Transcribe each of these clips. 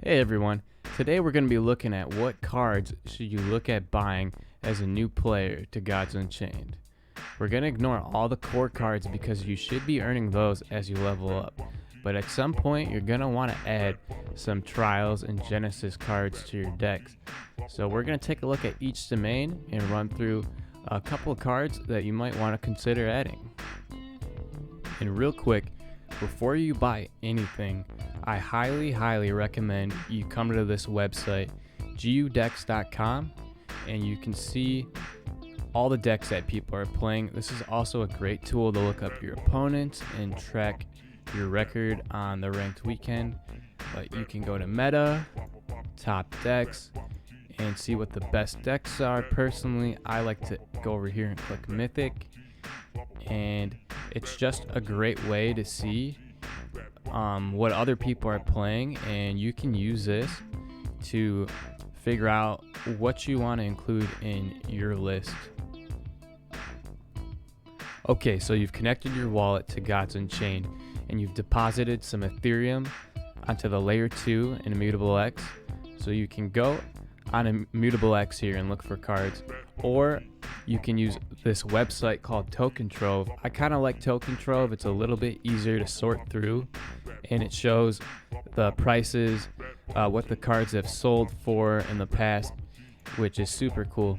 Hey everyone, today we're going to be looking at what cards should you look at buying as a new player to Gods Unchained. We're going to ignore all the core cards because you should be earning those as you level up, but at some point you're going to want to add some Trials and Genesis cards to your decks. So we're going to take a look at each domain and run through a couple of cards that you might want to consider adding. And real quick, before you buy anything, I highly recommend you come to this website, gudex.com, and you can see all the decks that people are playing. This is also a great tool to look up your opponents and track your record on the ranked weekend. But you can go to meta, top decks, and see what the best decks are. Personally, I like to go over here and click Mythic, and it's just a great way to see what other people are playing, and you can use this to figure out what you want to include in your list. Okay, so you've connected your wallet to Gods Unchained and you've deposited some Ethereum onto the layer 2 in Immutable X. So you can go on Immutable X here and look for cards, or you can use this website called Token Trove. I kind of like Token Trove. It's a little bit easier to sort through, and it shows the prices, what the cards have sold for in the past, which is super cool.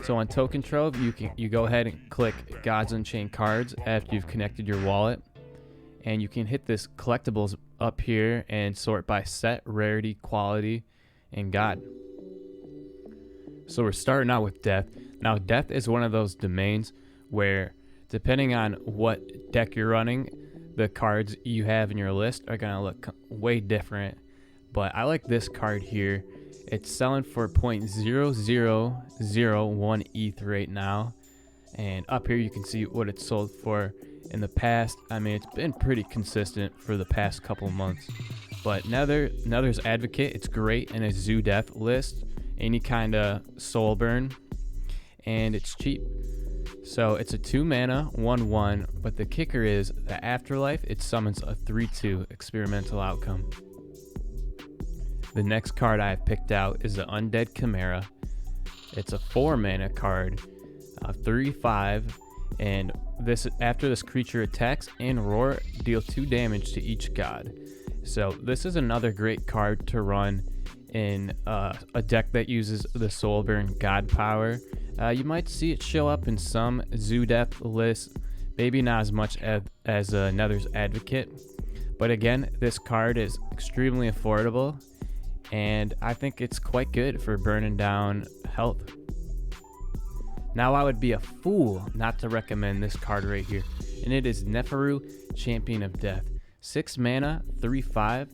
So on Token Trove, you go ahead and click Gods Unchained cards after you've connected your wallet, and you can hit this collectibles up here and sort by set, rarity, quality, and God. So we're starting out with Death. Now Death is one of those domains where, depending on what deck you're running, the cards you have in your list are going to look way different. But I like this card here. It's selling for 0.0001 ETH right now. And up here you can see what it's sold for in the past. I mean, it's been pretty consistent for the past couple months. But Nether's Advocate, it's great in a Zoo Death list, any kind of soul burn, and it's cheap. So it's a 2 mana 1/1, but the kicker is the Afterlife, it summons a 3/2 experimental outcome. The next card I have picked out is the Undead Chimera. It's a 4 mana card, 3/5, and after this creature attacks and roar, deal 2 damage to each god. So this is another great card to run in a deck that uses the Soulburn God power. You might see it show up in some Zoo Death lists, maybe not as much as Nether's Advocate. But again, this card is extremely affordable, and I think it's quite good for burning down health. Now I would be a fool not to recommend this card right here, and it is Neferu, Champion of Death. 6 mana, 3/5.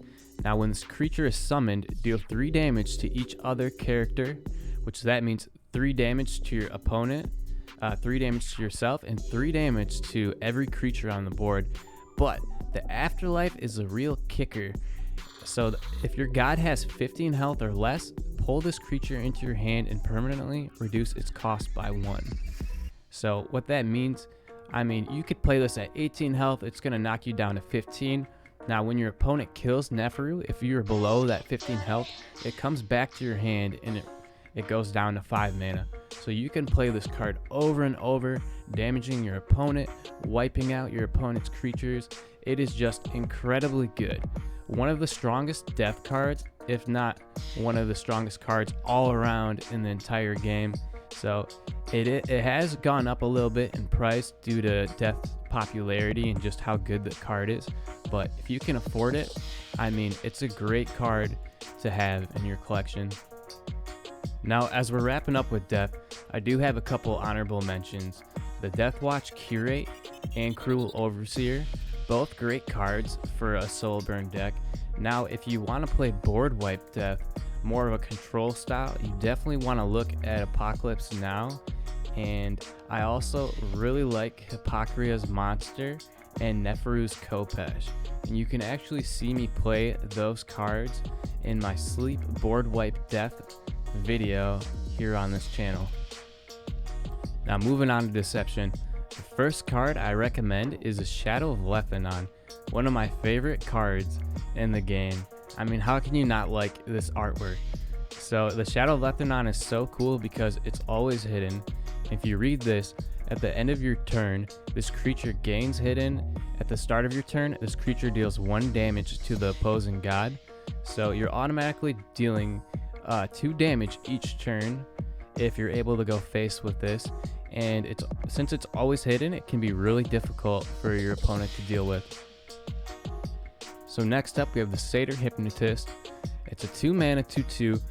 Now when this creature is summoned, deal 3 damage to each other character, which that means 3 damage to your opponent, 3 damage to yourself, and 3 damage to every creature on the board. But the Afterlife is a real kicker. So if your god has 15 health or less, pull this creature into your hand and permanently reduce its cost by 1. So what that means, I mean, you could play this at 18 health, it's going to knock you down to 15. Now when your opponent kills Neferu, if you're below that 15 health, it comes back to your hand and it goes down to 5 mana. So you can play this card over and over, damaging your opponent, wiping out your opponent's creatures. It is just incredibly good. One of the strongest death cards, if not one of the strongest cards all around in the entire game. So it has gone up a little bit in price due to Death popularity and just how good the card is. But if you can afford it, I mean, it's a great card to have in your collection. Now, as we're wrapping up with Death, I do have a couple honorable mentions. The Deathwatch Curate and Cruel Overseer, both great cards for a Soulburn deck. Now, if you want to play board wipe Death, more of a control style, you definitely want to look at Apocalypse Now. And I also really like Hippocrate's Monster and Neferu's Khopesh. And you can actually see me play those cards in my Sleep Board Wipe Death video here on this channel. Now moving on to Deception. The first card I recommend is a Shadow of Lethanon, one of my favorite cards in the game. I mean, how can you not like this artwork? So the Shadow of Lebanon is so cool because it's always hidden. If you read this, at the end of your turn, this creature gains hidden. At the start of your turn, this creature deals 1 damage to the opposing god. So you're automatically dealing 2 damage each turn if you're able to go face with this. And since it's always hidden, it can be really difficult for your opponent to deal with. So next up, we have the Satyr Hypnotist. It's a 2-mana 2/2,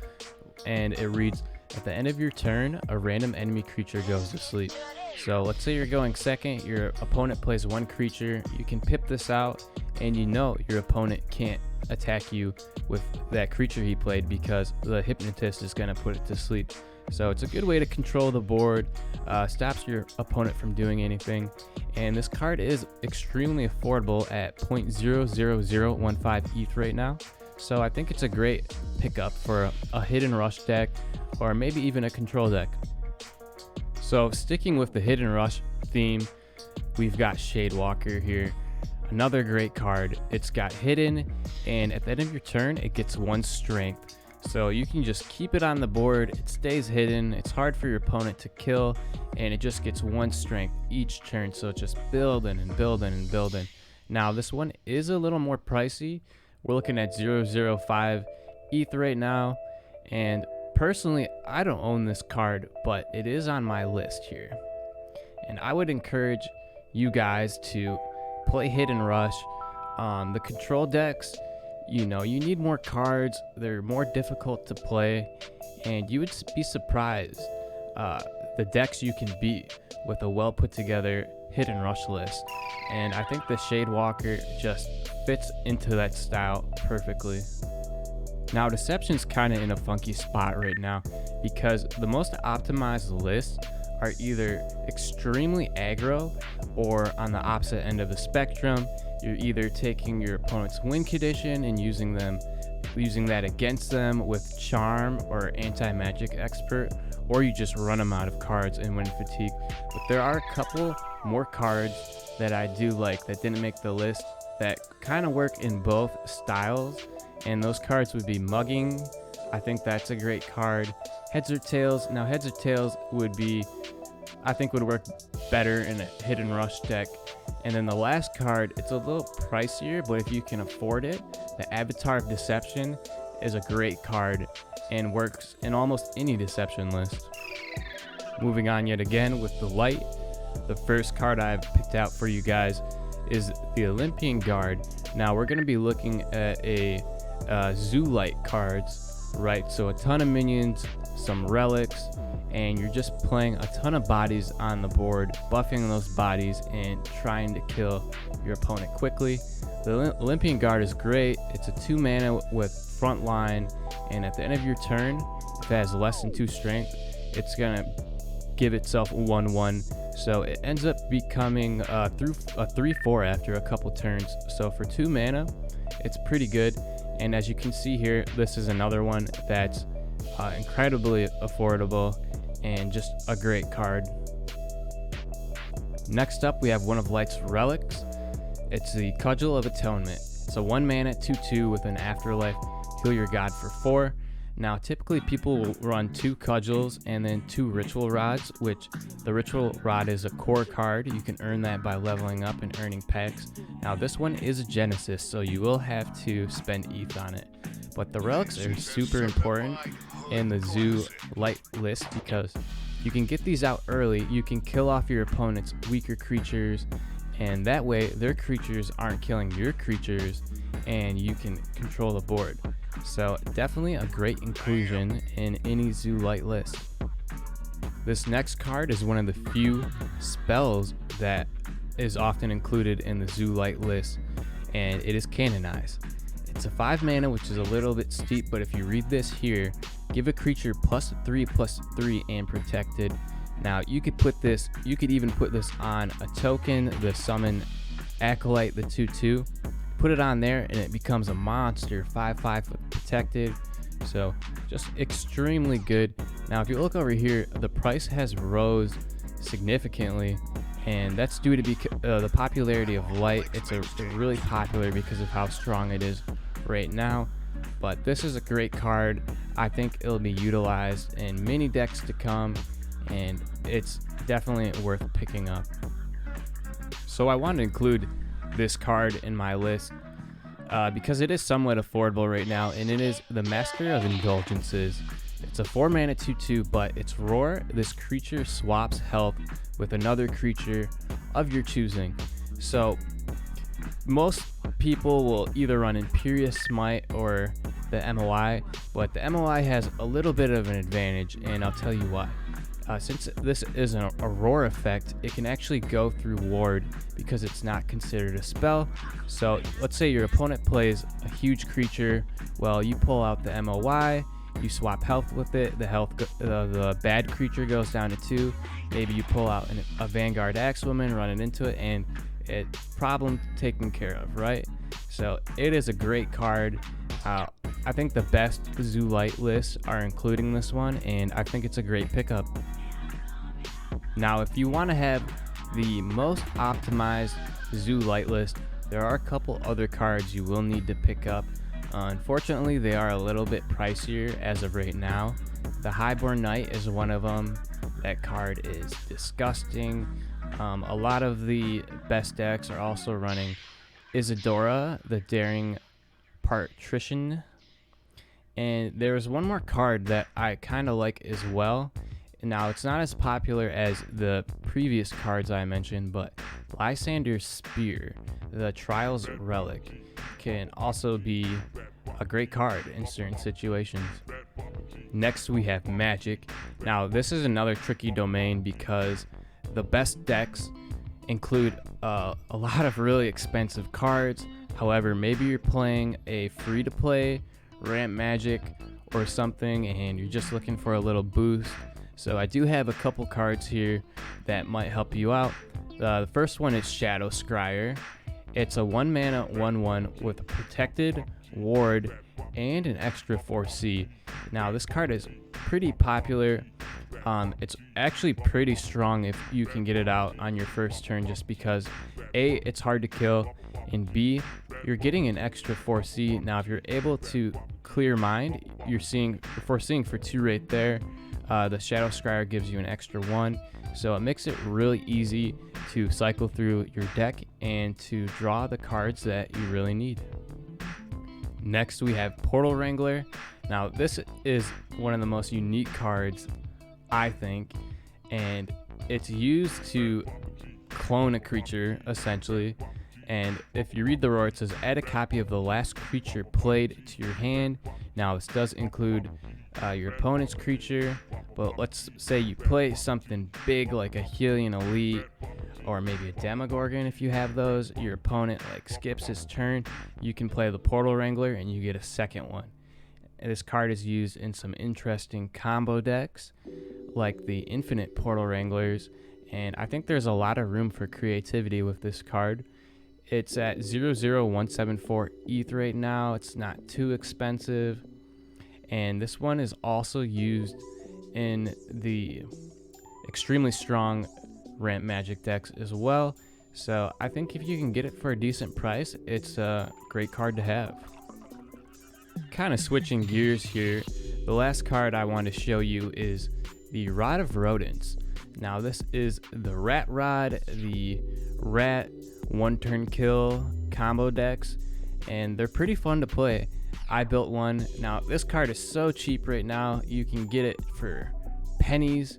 and it reads, at the end of your turn, a random enemy creature goes to sleep. So let's say you're going second, your opponent plays 1 creature, you can pip this out, and you know your opponent can't attack you with that creature he played because the Hypnotist is going to put it to sleep. So it's a good way to control the board, stops your opponent from doing anything, and this card is extremely affordable at 0.00015 ETH right now. So I think it's a great pickup for a hidden rush deck or maybe even a control deck. So sticking with the hidden rush theme, we've got Shadewalker here. Another great card. It's got hidden, and at the end of your turn, it gets 1 strength. So you can just keep it on the board. It stays hidden. It's hard for your opponent to kill, and it just gets 1 strength each turn. So it's just building and building and building. Now this one is a little more pricey. We're looking at 0.005 ETH right now, and personally, I don't own this card, but it is on my list here. And I would encourage you guys to play Hidden Rush. The control decks, you need more cards. They're more difficult to play, and you would be surprised the decks you can beat with a well put together Hidden Rush list. And I think the Shadewalker just fits into that style perfectly. Now Deception's kind of in a funky spot right now because the most optimized lists are either extremely aggro or on the opposite end of the spectrum. You're either taking your opponent's win condition and using that against them with Charm or Anti-Magic Expert, or you just run them out of cards and win Fatigue. But there are a couple more cards that I do like that didn't make the list that kind of work in both styles, and those cards would be Mugging. I think that's a great card. Heads or Tails. Now Heads or Tails would work better in a Hidden Rush deck. And then the last card, it's a little pricier, but if you can afford it, the Avatar of Deception is a great card and works in almost any Deception list. Moving on yet again with the Light, the first card I've picked out for you guys is the Olympian Guard. Now we're going to be looking at a Zoo Light cards, right? So a ton of minions, some relics, and you're just playing a ton of bodies on the board, buffing those bodies and trying to kill your opponent quickly. The Olympian Guard is great. It's a 2-mana with Frontline, and at the end of your turn, if it has less than 2 strength, it's gonna give itself 1/1. So it ends up becoming a 3/4 after a couple turns. So for 2 mana, it's pretty good. And as you can see here, this is another one that's incredibly affordable and just a great card. Next up, we have one of Light's relics. It's the Cudgel of Atonement. It's a 1-mana 2/2 with an Afterlife. Heal your god for 4. Now typically people will run 2 Cudgels and then 2 Ritual Rods, which the Ritual Rod is a core card. You can earn that by leveling up and earning packs. Now this one is a Genesis, so you will have to spend ETH on it. But the relics are super important in the Zoo Light list because you can get these out early. You can kill off your opponent's weaker creatures, and that way their creatures aren't killing your creatures, and you can control the board. So definitely a great inclusion in any Zoo Light list. This next card is one of the few spells that is often included in the Zoo Light list, and it is Canonize. It's a 5-mana, which is a little bit steep, but if you read this here, give a creature +3/+3 and protected. Now you could even put this on a token, the Summon Acolyte, the 2/2. Put it on there and it becomes a monster, 5/5 with protected. So just extremely good. Now if you look over here, the price has rose significantly, and that's due to the popularity of Light. It's really popular because of how strong it is right now. but this is a great card. I think it'll be utilized in many decks to come, and it's definitely worth picking up. So I wanted to include this card in my list because it is somewhat affordable right now, and it is the Master of Indulgences. It's a 4-mana 2/2, but it's Roar. This creature swaps health with another creature of your choosing. So most people will either run Imperious Smite or the MOI, but the MOI has a little bit of an advantage, and I'll tell you why. Since this is a roar effect, it can actually go through ward because it's not considered a spell. So let's say your opponent plays a huge creature, well, you pull out the MOI, you swap health with it, the bad creature goes down to 2, maybe you pull out a Vanguard Axewoman, run it into it, and problem taken care of, right? So it is a great card. I think the best Zoo Light lists are including this one, and I think it's a great pickup. Now, if you want to have the most optimized Zoo Light list, there are a couple other cards you will need to pick up. Unfortunately, they are a little bit pricier as of right now. The Highborn Knight is one of them. That card is disgusting. A lot of the best decks are also running Isadora, the Daring Patrician. And there's one more card that I kind of like as well. Now, it's not as popular as the previous cards I mentioned, but Lysander's Spear, the Trials Relic, can also be a great card in certain situations. Next, we have Magic. Now, this is another tricky domain because the best decks include a lot of really expensive cards. However, maybe you're playing a free-to-play ramp Magic or something and you're just looking for a little boost. So I do have a couple cards here that might help you out. The first one is Shadow Scryer. It's a 1-mana 1/1 with a protected ward and an extra 4C. Now, this card is pretty popular. It's actually pretty strong if you can get it out on your first turn, just because A, it's hard to kill, and B, you're getting an extra 4C. Now, if you're able to clear mind, you're foreseeing for 2 right there. The Shadow Scryer gives you an extra 1, so it makes it really easy to cycle through your deck and to draw the cards that you really need. Next, we have Portal Wrangler. Now, this is one of the most unique cards, I think, and it's used to clone a creature, essentially. And if you read the roar, it says add a copy of the last creature played to your hand. Now, this does include your opponent's creature, but let's say you play something big like a Hylian Elite or maybe a Demogorgon. If you have those, your opponent skips his turn, you can play the Portal Wrangler and you get a second one. And this card is used in some interesting combo decks like the Infinite Portal Wranglers, and I think there's a lot of room for creativity with this card. It's at 00174 ETH right now. It's not too expensive. And this one is also used in the extremely strong ramp Magic decks as well. So I think if you can get it for a decent price, it's a great card to have. Kind of switching gears here, the last card I want to show you is the Rod of Rodents. Now, this is the Rat Rod, the Rat 1-turn kill combo decks, and they're pretty fun to play. I built one. Now, this card is so cheap right now, you can get it for pennies.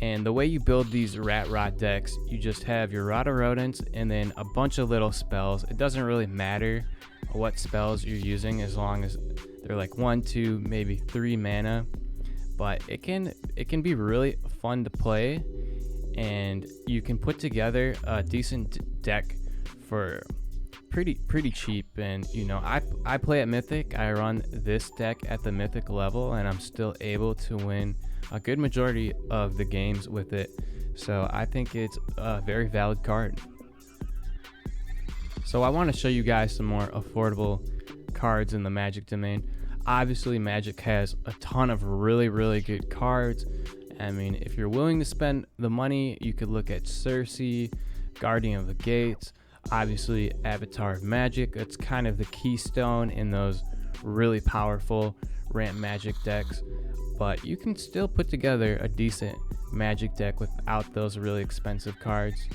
And the way you build these Rat Rod decks, you just have your Rod of Rodents and then a bunch of little spells. It doesn't really matter what spells you're using as long as they're like 1, 2, maybe 3 mana. But it can be really fun to play, and you can put together a decent deck for pretty cheap. And I play at Mythic. I run this deck at the Mythic level, and I'm still able to win a good majority of the games with it. So I think it's a very valid card. So I want to show you guys some more affordable cards in the Magic domain. Obviously, Magic has a ton of really good cards. I mean, if you're willing to spend the money, you could look at Cersei, Guardian of the Gates, obviously Avatar of Magic. That's kind of the keystone in those really powerful ramp magic decks, but you can still put together a decent magic deck without those really expensive cards.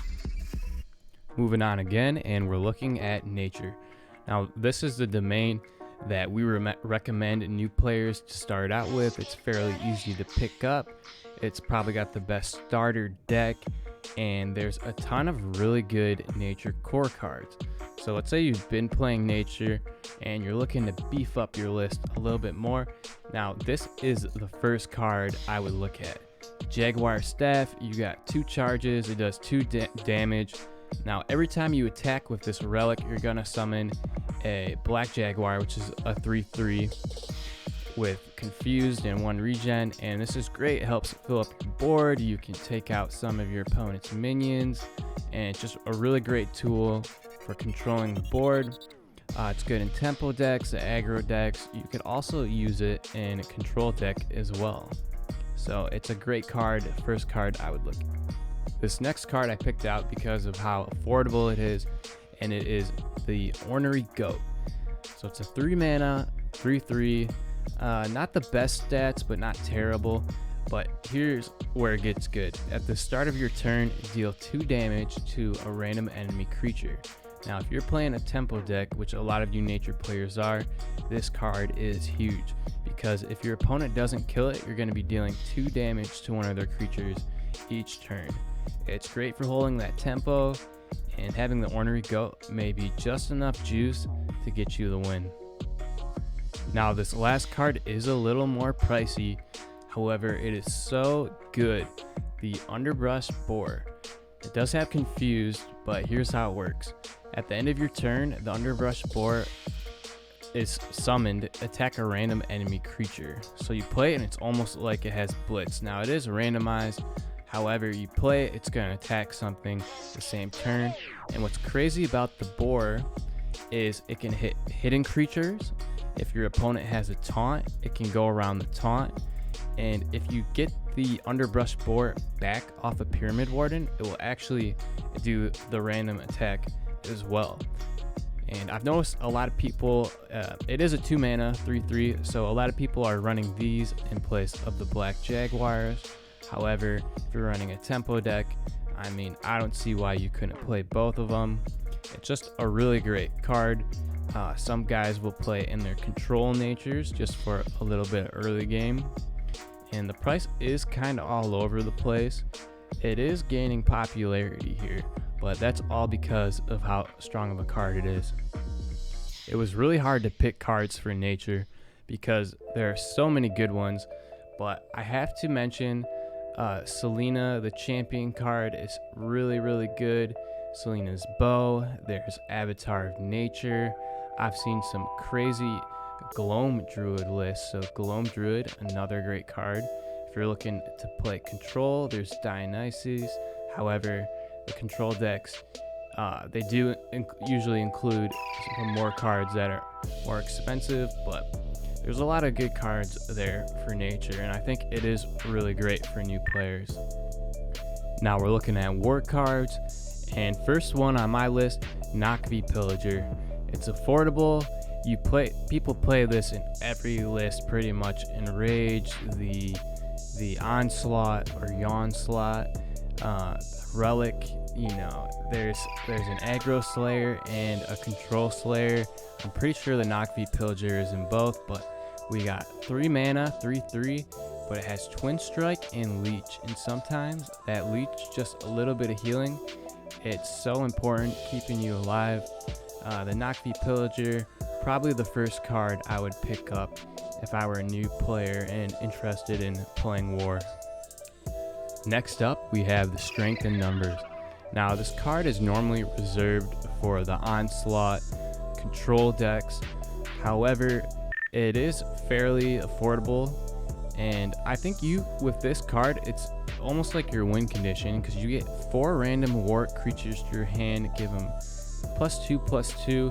Moving on again, and we're looking at nature. Now this is the domain that we recommend new players to start out with. It's fairly easy to pick up. It's probably got the best starter deck, and there's a ton of really good nature core cards. So let's say you've been playing nature and you're looking to beef up your list a little bit more. Now this is the first card I would look at. Jaguar Staff. You got 2 charges, it does 2 damage. Now every time you attack with this relic, you're gonna summon a Black Jaguar, which is a 3/3 with Confused and 1 regen, and this is great. It helps fill up your board. You can take out some of your opponent's minions, and it's just a really great tool for controlling the board. It's good in tempo decks, aggro decks. You could also use it in a control deck as well. So it's a great card, first card I would look at. This next card I picked out because of how affordable it is, and it is the Ornery Goat. So it's a 3 mana, 3/3. Not the best stats, but not terrible. But here's where it gets good. At the start of your turn, deal 2 damage to a random enemy creature. Now, if you're playing a tempo deck, which a lot of you nature players are, this card is huge, because if your opponent doesn't kill it, you're going to be dealing 2 damage to one of their creatures each turn. It's great for holding that tempo, and having the Ornery Goat may be just enough juice to get you the win. Now this last card is a little more pricey, however it is so good. The Underbrush Boar. It does have Confused, but here's how it works. At the end of your turn, the Underbrush Boar is summoned, attack a random enemy creature. So you play it and it's almost like it has Blitz. Now it is randomized, however you play it, it's going to attack something the same turn. And what's crazy about the Boar is it can hit hidden creatures. If your opponent has a taunt, it can go around the taunt. And if you get the Underbrush Boar back off a Pyramid Warden, it will actually do the random attack as well. And I've noticed a lot of people, it is a 2 mana 3/3, so a lot of people are running these in place of the Black Jaguars. However, if you're running a tempo deck, I mean, I don't see why you couldn't play both of them. It's just a really great card. Some guys will play in their control natures just for a little bit of early game. And the price is kind of all over the place. It is gaining popularity here, but that's all because of how strong of a card it is. It was really hard to pick cards for nature because there are so many good ones, but I have to mention Selena, the champion card, is really good. Selena's Bow, there's Avatar of Nature. I've seen some crazy Gloam Druid lists, so Gloam Druid, another great card. If you're looking to play control, there's Dionysus. However, the control decks, they do usually include some more cards that are more expensive, but there's a lot of good cards there for nature, and I think it is really great for new players. Now we're looking at war cards, and first one on my list, Nakvi Pillager. It's affordable. People play this in every list pretty much. Enrage, the Onslaught or Yawnslaught, Relic. You know, there's an Aggro Slayer and a Control Slayer. I'm pretty sure the Nakvi Pillager is in both, but we got 3 mana, 3/3, but it has Twin Strike and Leech, and sometimes that Leech, just a little bit of healing, it's so important keeping you alive. The Nakvi Pillager, probably the first card I would pick up if I were a new player and interested in playing war. Next up, we have the Strength in Numbers. Now, this card is normally reserved for the Onslaught control decks. However, it is fairly affordable, and I think with this card, it's almost like your win condition, because you get 4 random war creatures to your hand, give them +2/+2.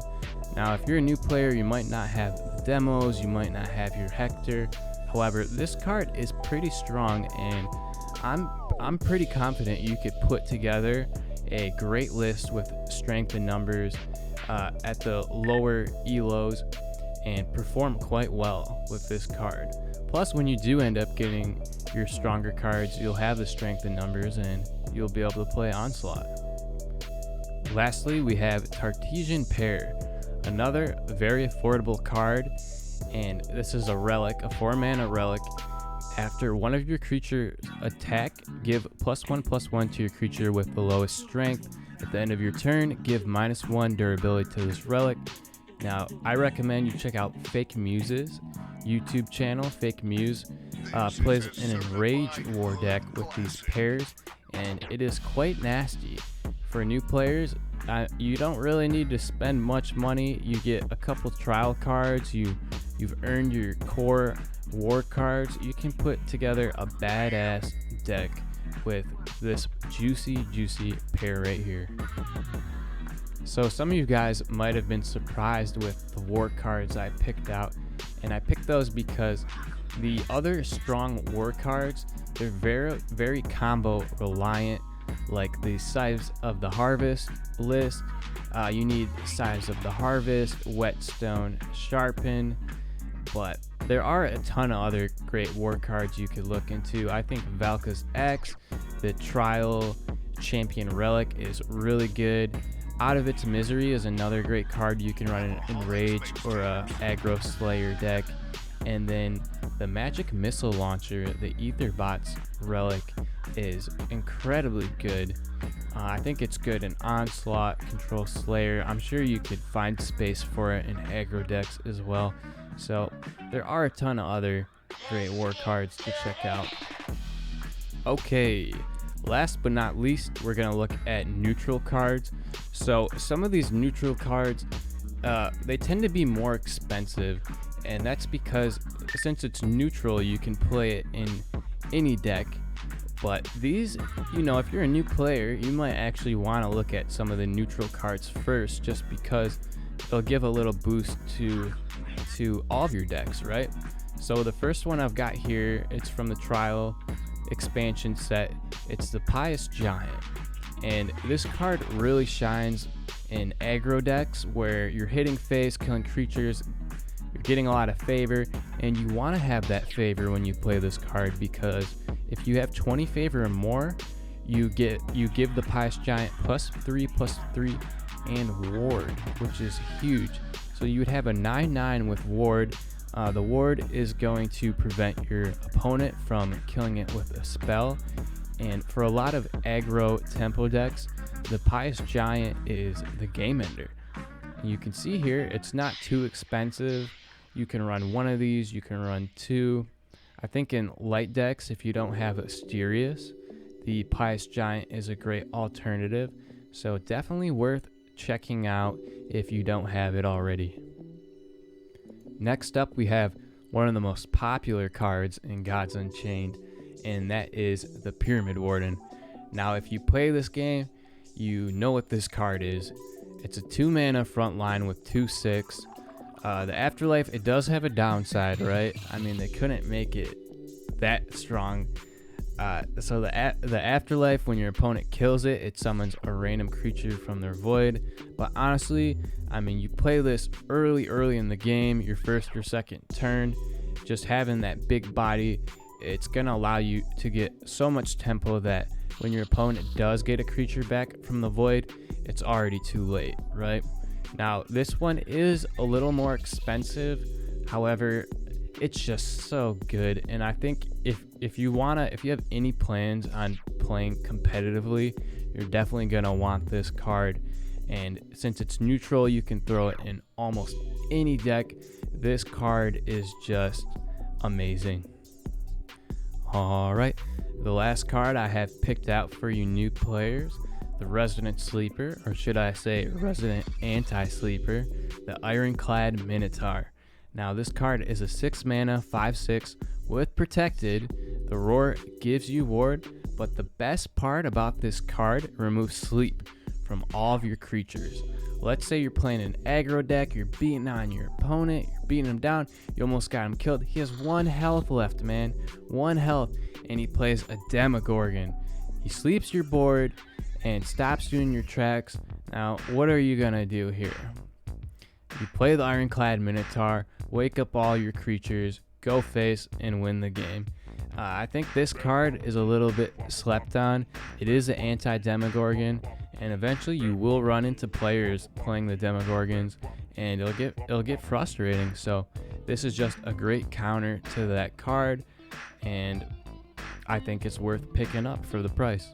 Now, if you're a new player, you might not have the demos, you might not have your Hector. However, this card is pretty strong, and I'm pretty confident you could put together a great list with Strength in Numbers at the lower elos. and perform quite well with this card. Plus, when you do end up getting your stronger cards, you'll have the strength in numbers and you'll be able to play Onslaught. Lastly, we have Tartesian Pair, another very affordable card, and this is a relic, a 4-mana relic. After one of your creatures attack, give +1/+1 to your creature with the lowest strength. At the end of your turn, give -1 durability to this relic. Now, I recommend you check out Fake Muse's YouTube channel. Fake Muse plays an Enrage War deck with these pairs, and it is quite nasty. For new players, you don't really need to spend much money. You get a couple trial cards, you've earned your core war cards. You can put together a badass deck with this juicy pair right here. So some of you guys might have been surprised with the war cards I picked out, and I picked those because the other strong war cards, they're very combo reliant, like the Scythes of the Harvest list. You need Scythes of the Harvest, Whetstone, Sharpen, but there are a ton of other great war cards you could look into. I think Valka's X, the Trial Champion Relic, is really good. Out of Its Misery is another great card you can run in Enrage or a Aggro Slayer deck. And then the Magic Missile Launcher, the Aetherbots Relic, is incredibly good. I think it's good in Onslaught, Control Slayer. I'm sure you could find space for it in aggro decks as well. So there are a ton of other great war cards to check out. Okay, last but not least, we're gonna look at neutral cards. So some of these neutral cards, they tend to be more expensive, and that's because since it's neutral, you can play it in any deck. But these, if you're a new player, you might actually want to look at some of the neutral cards first, just because they'll give a little boost to all of your decks, right? So the first one I've got here, it's from the Trial expansion set. It's the Pious Giant, and this card really shines in aggro decks where you're hitting face, killing creatures, you're getting a lot of favor, and you want to have that favor when you play this card, because if you have 20 favor or more, you give the Pious Giant +3/+3 and ward, which is huge. So you would have a 9/9 with ward. The ward is going to prevent your opponent from killing it with a spell, and for a lot of aggro tempo decks, the Pious Giant is the game ender. You can see here, it's not too expensive. You can run one of these, you can run two. I think in light decks, if you don't have Asterius, the Pious Giant is a great alternative. So definitely worth checking out if you don't have it already. Next up, we have one of the most popular cards in Gods Unchained, and that is the Pyramid Warden. Now, if you play this game, you know what this card is. It's a 2-mana frontline with 2/6. The Afterlife, it does have a downside, right? I mean, they couldn't make it that strong. So the Afterlife, when your opponent kills it, it summons a random creature from their void. But honestly, I mean, you play this early in the game, your first or second turn, just having that big body, it's gonna allow you to get so much tempo that when your opponent does get a creature back from the void, it's already too late, right? Now, this one is a little more expensive. However, it's just so good, and I think if you have any plans on playing competitively, you're definitely gonna want this card. And since it's neutral, you can throw it in almost any deck. This card is just amazing. All right, the last card I have picked out for you new players, the Resident Sleeper, or should I say Resident Anti-Sleeper, the Ironclad Minotaur. Now, this card is a 6-mana 5/6 with Protected. The Roar gives you ward, but the best part about this card, it removes sleep from all of your creatures. Let's say you're playing an aggro deck, you're beating on your opponent, you're beating him down, you almost got him killed. He has 1 health left, man. 1 health, and he plays a Demogorgon. He sleeps your board and stops you in your tracks. Now, what are you gonna do here? You play the Ironclad Minotaur, wake up all your creatures, go face, and win the game. I think this card is a little bit slept on. It is an anti-Demogorgon, and eventually you will run into players playing the Demogorgons, and it'll get frustrating. So this is just a great counter to that card, and I think it's worth picking up for the price.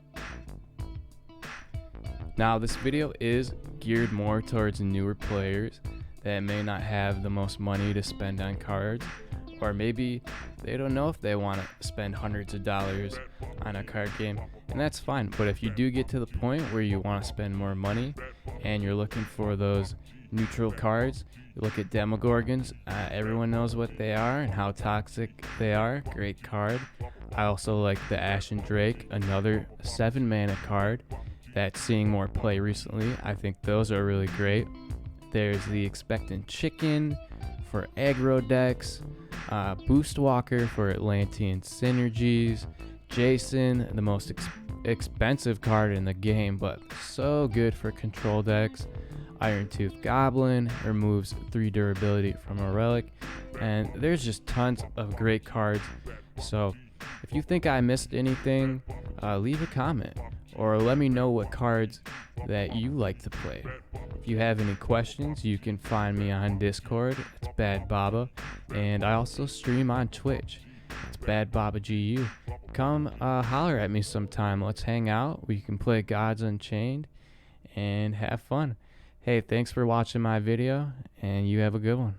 Now this video is geared more towards newer players that may not have the most money to spend on cards, or maybe they don't know if they want to spend hundreds of dollars on a card game, and that's fine. But if you do get to the point where you want to spend more money and you're looking for those neutral cards, you look at Demogorgons. Everyone knows what they are and how toxic they are. Great card. I also like the Ashen Drake, another 7-mana card that's seeing more play recently. I think those are really great. There's the Expectant Chicken for aggro decks, Boost Walker for Atlantean synergies, Jason, the most expensive card in the game, but so good for control decks. Iron Tooth Goblin removes 3 durability from a relic, and there's just tons of great cards. So if you think I missed anything, leave a comment or let me know what cards that you like to play. If you have any questions, you can find me on Discord. It's BadBaba, and I also stream on Twitch. It's BadBabaGU. Come holler at me sometime. Let's hang out. We can play Gods Unchained and have fun. Hey, thanks for watching my video, and you have a good one.